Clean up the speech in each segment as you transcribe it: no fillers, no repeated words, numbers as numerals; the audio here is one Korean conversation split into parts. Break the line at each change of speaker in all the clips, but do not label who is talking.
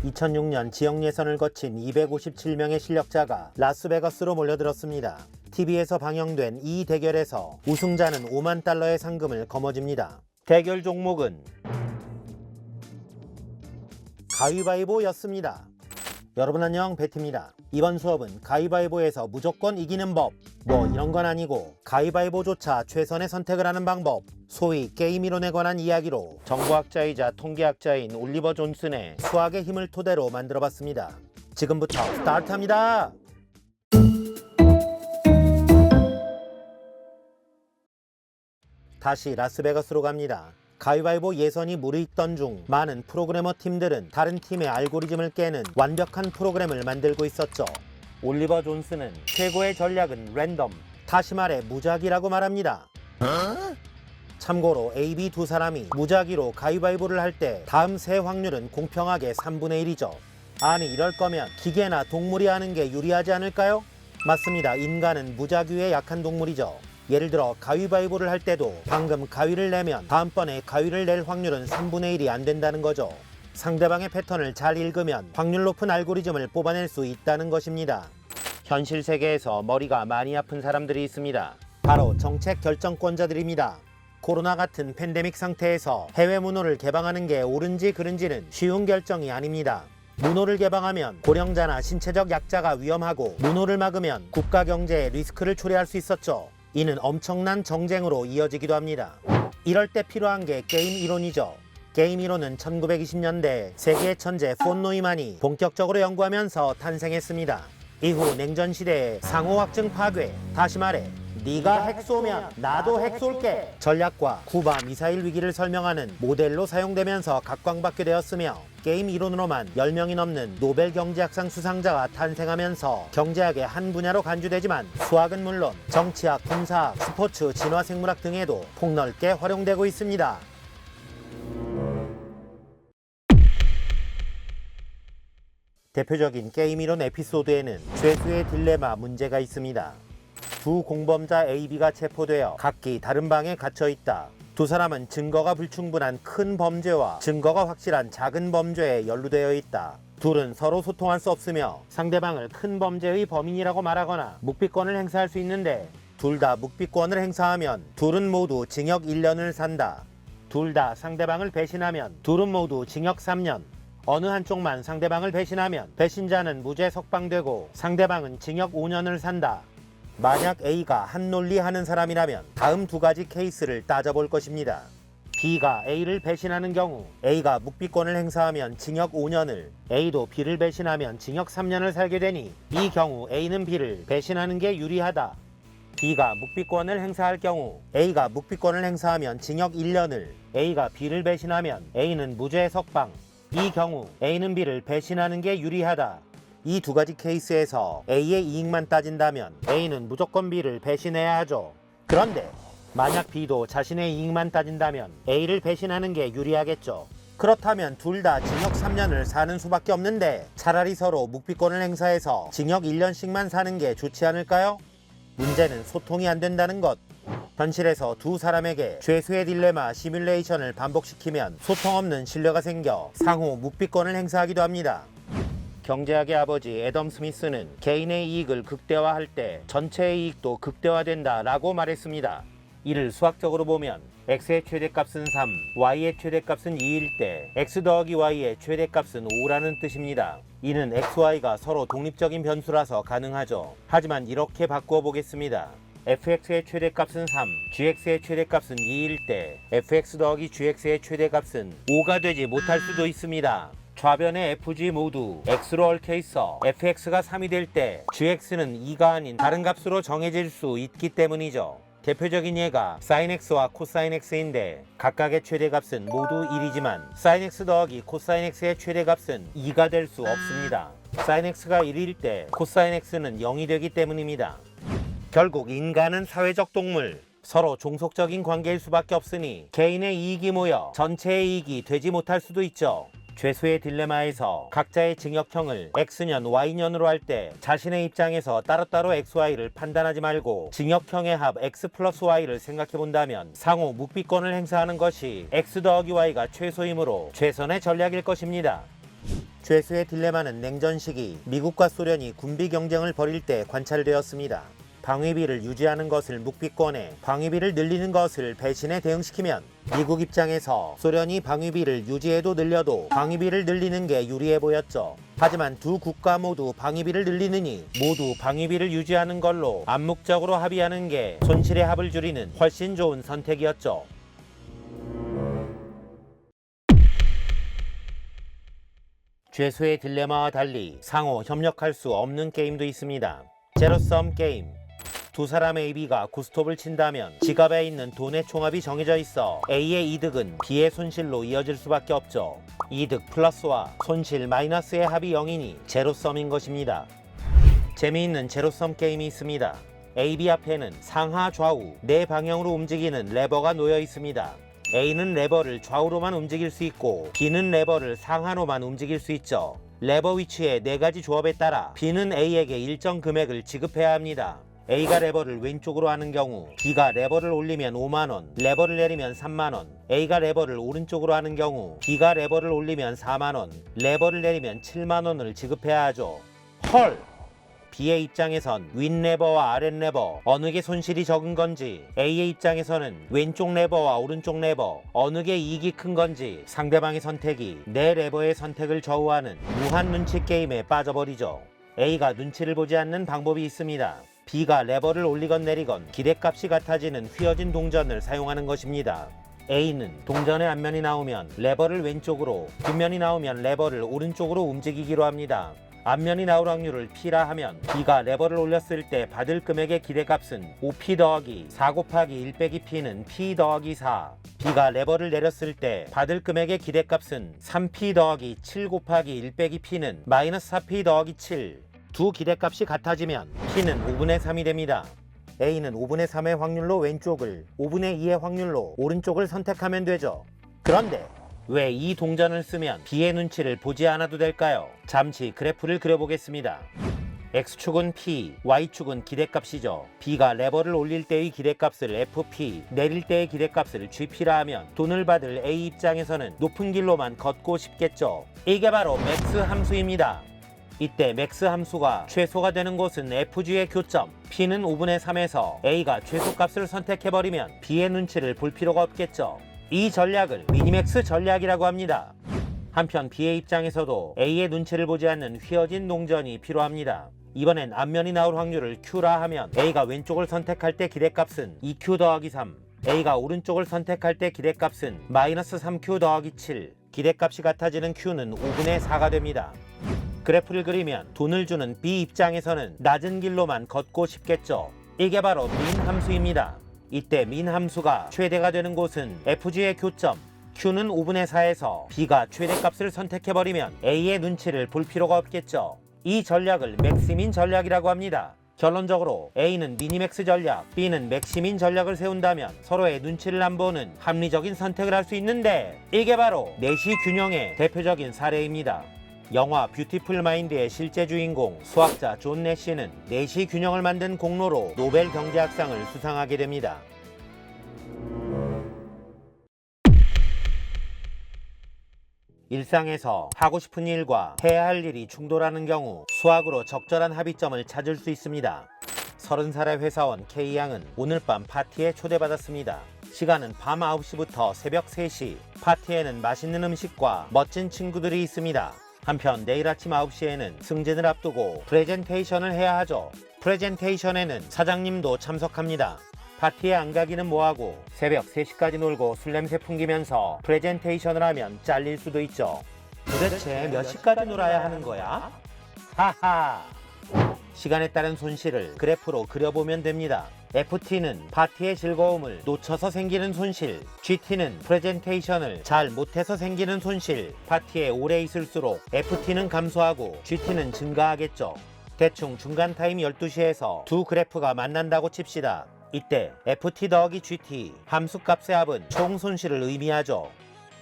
2006년 지역 예선을 거친 257명의 실력자가 라스베가스로 몰려들었습니다. TV에서 방영된 이 대결에서 우승자는 5만 달러의 상금을 거머쥡니다. 대결 종목은 가위바위보였습니다. 여러분 안녕, 배트입니다. 이번 수업은 가위바위보에서 무조건 이기는 법, 뭐 이런 건 아니고 가위바위보조차 최선의 선택을 하는 방법, 소위 게임 이론에 관한 이야기로 정보학자이자 통계학자인 올리버 존슨의 수학의 힘을 토대로 만들어봤습니다. 지금부터 스타트합니다. 다시 라스베가스로 갑니다. 가위바위보 예선이 무르익던 중 많은 프로그래머 팀들은 다른 팀의 알고리즘을 깨는 완벽한 프로그램을 만들고 있었죠. 올리버 존슨은 최고의 전략은 랜덤, 다시 말해 무작위라고 말합니다. 참고로 A, B 두 사람이 무작위로 가위바위보를 할 때 다음 세 확률은 공평하게 3분의 1이죠. 아니 이럴 거면 기계나 동물이 하는 게 유리하지 않을까요? 맞습니다. 인간은 무작위에 약한 동물이죠. 예를 들어 가위바위보를 할 때도 방금 가위를 내면 다음번에 가위를 낼 확률은 3분의 1이 안 된다는 거죠. 상대방의 패턴을 잘 읽으면 확률 높은 알고리즘을 뽑아낼 수 있다는 것입니다. 현실 세계에서 머리가 많이 아픈 사람들이 있습니다. 바로 정책 결정권자들입니다. 코로나 같은 팬데믹 상태에서 해외 문호를 개방하는 게 옳은지 그른지는 쉬운 결정이 아닙니다. 문호를 개방하면 고령자나 신체적 약자가 위험하고 문호를 막으면 국가 경제에 리스크를 초래할 수 있었죠. 이는 엄청난 정쟁으로 이어지기도 합니다. 이럴 때 필요한 게 게임 이론이죠. 게임 이론은 1920년대 세계의 천재 폰 노이만이 본격적으로 연구하면서 탄생했습니다. 이후 냉전 시대의 상호 확증 파괴, 다시 말해 네가 핵 쏘면 나도 핵 쏠게 전략과 쿠바 미사일 위기를 설명하는 모델로 사용되면서 각광받게 되었으며 게임 이론으로만 10명이 넘는 노벨 경제학상 수상자가 탄생하면서 경제학의 한 분야로 간주되지만 수학은 물론 정치학, 군사학, 스포츠, 진화생물학 등에도 폭넓게 활용되고 있습니다. 대표적인 게임 이론 에피소드에는 죄수의 딜레마 문제가 있습니다. 두 공범자 A, B가 체포되어 각기 다른 방에 갇혀 있다. 두 사람은 증거가 불충분한 큰 범죄와 증거가 확실한 작은 범죄에 연루되어 있다. 둘은 서로 소통할 수 없으며 상대방을 큰 범죄의 범인이라고 말하거나 묵비권을 행사할 수 있는데 둘 다 묵비권을 행사하면 둘은 모두 징역 1년을 산다. 둘 다 상대방을 배신하면 둘은 모두 징역 3년. 어느 한쪽만 상대방을 배신하면 배신자는 무죄 석방되고 상대방은 징역 5년을 산다. 만약 A가 한 논리하는 사람이라면 다음 두 가지 케이스를 따져볼 것입니다. B가 A를 배신하는 경우 A가 묵비권을 행사하면 징역 5년을, A도 B를 배신하면 징역 3년을 살게 되니 이 경우 A는 B를 배신하는 게 유리하다. B가 묵비권을 행사할 경우 A가 묵비권을 행사하면 징역 1년을, A가 B를 배신하면 A는 무죄 석방. 이 경우 A는 B를 배신하는 게 유리하다. 이 두 가지 케이스에서 A의 이익만 따진다면 A는 무조건 B를 배신해야 하죠. 그런데 만약 B도 자신의 이익만 따진다면 A를 배신하는 게 유리하겠죠. 그렇다면 둘 다 징역 3년을 사는 수밖에 없는데 차라리 서로 묵비권을 행사해서 징역 1년씩만 사는 게 좋지 않을까요? 문제는 소통이 안 된다는 것. 현실에서 두 사람에게 죄수의 딜레마 시뮬레이션을 반복시키면 소통 없는 신뢰가 생겨 상호 묵비권을 행사하기도 합니다. 경제학의 아버지 애덤 스미스는 개인의 이익을 극대화할 때 전체의 이익도 극대화된다 라고 말했습니다. 이를 수학적으로 보면 x의 최대값은 3, y의 최대값은 2일 때 x 더하기 y의 최대값은 5라는 뜻입니다. 이는 xy가 서로 독립적인 변수라서 가능하죠. 하지만 이렇게 바꾸어 보겠습니다. fx의 최대값은 3, gx의 최대값은 2일 때 fx 더하기 gx의 최대값은 5가 되지 못할 수도 있습니다. 좌변의 fg 모두 x로 얽혀 있어 fx가 3이 될 때 gx는 2가 아닌 다른 값으로 정해질 수 있기 때문이죠. 대표적인 예가 sin x와 cosine x인데 각각의 최대값은 모두 1이지만 sin x 더하기 cosine x의 최대값은 2가 될 수 없습니다. sin x가 1일 때 cosine x는 0이 되기 때문입니다. 결국 인간은 사회적 동물, 서로 종속적인 관계일 수밖에 없으니 개인의 이익이 모여 전체의 이익이 되지 못할 수도 있죠. 죄수의 딜레마에서 각자의 징역형을 X년, Y년으로 할 때 자신의 입장에서 따로따로 XY를 판단하지 말고 징역형의 합 X 플러스 Y를 생각해 본다면 상호 묵비권을 행사하는 것이 X 더하기 Y가 최소이므로 최선의 전략일 것입니다. 죄수의 딜레마는 냉전 시기 미국과 소련이 군비 경쟁을 벌일 때 관찰되었습니다. 방위비를 유지하는 것을 묵비권에 방위비를 늘리는 것을 배신에 대응시키면 미국 입장에서 소련이 방위비를 유지해도 늘려도 방위비를 늘리는 게 유리해 보였죠. 하지만 두 국가 모두 방위비를 늘리느니 모두 방위비를 유지하는 걸로 암묵적으로 합의하는 게 손실의 합을 줄이는 훨씬 좋은 선택이었죠. 죄수의 딜레마와 달리 상호 협력할 수 없는 게임도 있습니다. 제로섬 게임. 두 사람의 B가 고스톱을 친다면 지갑에 있는 돈의 총합이 정해져 있어 A의 이득은 B의 손실로 이어질 수밖에 없죠. 이득 플러스와 손실 마이너스의 합이 0이니 제로섬인 것입니다. 재미있는 제로섬 게임이 있습니다. A, B 앞에는 상하 좌우 네 방향으로 움직이는 레버가 놓여 있습니다. A는 레버를 좌우로만 움직일 수 있고 B는 레버를 상하로만 움직일 수 있죠. 레버 위치의 네 가지 조합에 따라 B는 A에게 일정 금액을 지급해야 합니다. A가 레버를 왼쪽으로 하는 경우 B가 레버를 올리면 5만원, 레버를 내리면 3만원, A가 레버를 오른쪽으로 하는 경우 B가 레버를 올리면 4만원, 레버를 내리면 7만원을 지급해야 하죠. 헐! B의 입장에선 윗레버와 아랫레버 어느 게 손실이 적은 건지, A의 입장에서는 왼쪽 레버와 오른쪽 레버 어느 게 이익이 큰 건지 상대방의 선택이 내 레버의 선택을 좌우하는 무한 눈치 게임에 빠져버리죠. A가 눈치를 보지 않는 방법이 있습니다. B가 레버를 올리건 내리건 기대값이 같아지는 휘어진 동전을 사용하는 것입니다. A는 동전의 앞면이 나오면 레버를 왼쪽으로, 뒷면이 나오면 레버를 오른쪽으로 움직이기로 합니다. 앞면이 나올 확률을 P라 하면 B가 레버를 올렸을 때 받을 금액의 기대값은 5P 더하기 4 곱하기 1 빼기 P는 P 더하기 4. B가 레버를 내렸을 때 받을 금액의 기대값은 3P 더하기 7 곱하기 1 빼기 P는 마이너스 4P 더하기 7. 두 기대값이 같아지면 P는 5분의 3이 됩니다. A는 5분의 3의 확률로 왼쪽을, 5분의 2의 확률로 오른쪽을 선택하면 되죠. 그런데 왜 이 동전을 쓰면 B의 눈치를 보지 않아도 될까요? 잠시 그래프를 그려보겠습니다. X축은 P, Y축은 기대값이죠. B가 레버를 올릴 때의 기대값을 FP, 내릴 때의 기대값을 GP라 하면 돈을 받을 A 입장에서는 높은 길로만 걷고 싶겠죠. 이게 바로 맥스 함수입니다. 이때 맥스 함수가 최소가 되는 곳은 FG의 교점, P는 5분의 3에서 A가 최소값을 선택해버리면 B의 눈치를 볼 필요가 없겠죠. 이 전략을 미니맥스 전략이라고 합니다. 한편 B의 입장에서도 A의 눈치를 보지 않는 휘어진 동전이 필요합니다. 이번엔 앞면이 나올 확률을 Q라 하면 A가 왼쪽을 선택할 때 기대값은 2Q 더하기 3, A가 오른쪽을 선택할 때 기대값은 마이너스 3Q 더하기 7, 기대값이 같아지는 Q는 5분의 4가 됩니다. 그래프를 그리면 돈을 주는 B 입장에서는 낮은 길로만 걷고 싶겠죠. 이게 바로 민 함수입니다. 이때 민 함수가 최대가 되는 곳은 FG의 교점, Q는 5분의 4에서 B가 최대값을 선택해버리면 A의 눈치를 볼 필요가 없겠죠. 이 전략을 맥시민 전략이라고 합니다. 결론적으로 A는 미니맥스 전략, B는 맥시민 전략을 세운다면 서로의 눈치를 안 보는 합리적인 선택을 할 수 있는데 이게 바로 내시 균형의 대표적인 사례입니다. 영화 뷰티풀 마인드의 실제 주인공 수학자 존 내시는 내시 균형을 만든 공로로 노벨 경제학상을 수상하게 됩니다. 일상에서 하고 싶은 일과 해야 할 일이 충돌하는 경우 수학으로 적절한 합의점을 찾을 수 있습니다. 30살의 회사원 K양은 오늘 밤 파티에 초대받았습니다. 시간은 밤 9시부터 새벽 3시. 파티에는 맛있는 음식과 멋진 친구들이 있습니다. 한편 내일 아침 9시에는 승진을 앞두고 프레젠테이션을 해야 하죠. 프레젠테이션에는 사장님도 참석합니다. 파티에 안 가기는 뭐하고 새벽 3시까지 놀고 술 냄새 풍기면서 프레젠테이션을 하면 잘릴 수도 있죠. 도대체 몇 시까지 놀아야 하는 거야? 하하! 시간에 따른 손실을 그래프로 그려보면 됩니다. FT는 파티의 즐거움을 놓쳐서 생기는 손실, GT는 프레젠테이션을 잘 못해서 생기는 손실. 파티에 오래 있을수록 FT는 감소하고 GT는 증가하겠죠. 대충 중간 타임 12시에서 두 그래프가 만난다고 칩시다. 이때 FT 더하기 GT 함수값의 합은 총 손실을 의미하죠.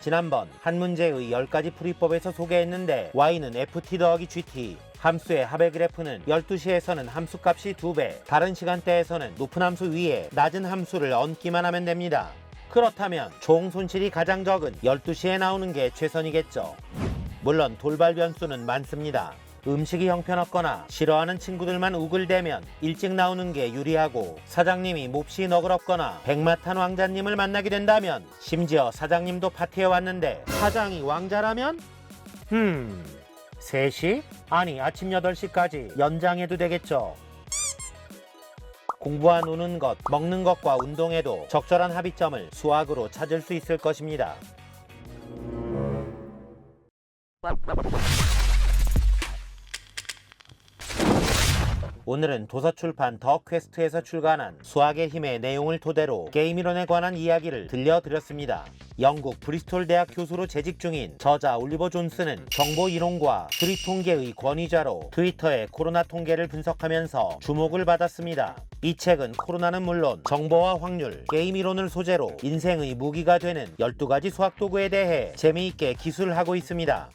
지난번 한 문제의 10가지 풀이법에서 소개했는데 Y는 FT 더하기 GT 함수의 합의 그래프는 12시에서는 함수값이 2배, 다른 시간대에서는 높은 함수 위에 낮은 함수를 얹기만 하면 됩니다. 그렇다면 총 손실이 가장 적은 12시에 나오는 게 최선이겠죠. 물론 돌발 변수는 많습니다. 음식이 형편없거나 싫어하는 친구들만 우글대면 일찍 나오는 게 유리하고, 사장님이 몹시 너그럽거나 백마탄 왕자님을 만나게 된다면, 심지어 사장님도 파티에 왔는데 사장이 왕자라면? 3시? 아니 아침 8시까지 연장해도 되겠죠. 공부와 노는 것, 먹는 것과 운동에도 적절한 합의점을 수학으로 찾을 수 있을 것입니다. 오늘은 도서출판 더 퀘스트에서 출간한 수학의 힘의 내용을 토대로 게임 이론에 관한 이야기를 들려드렸습니다. 영국 브리스톨 대학 교수로 재직 중인 저자 올리버 존스는 정보 이론과 수리 통계의 권위자로 트위터의 코로나 통계를 분석하면서 주목을 받았습니다. 이 책은 코로나는 물론 정보와 확률, 게임 이론을 소재로 인생의 무기가 되는 12가지 수학 도구에 대해 재미있게 기술하고 있습니다.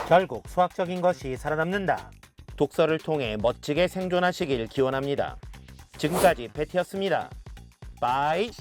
결국 수학적인 것이 살아남는다. 독서를 통해 멋지게 생존하시길 기원합니다. 지금까지 베티였습니다. 바이.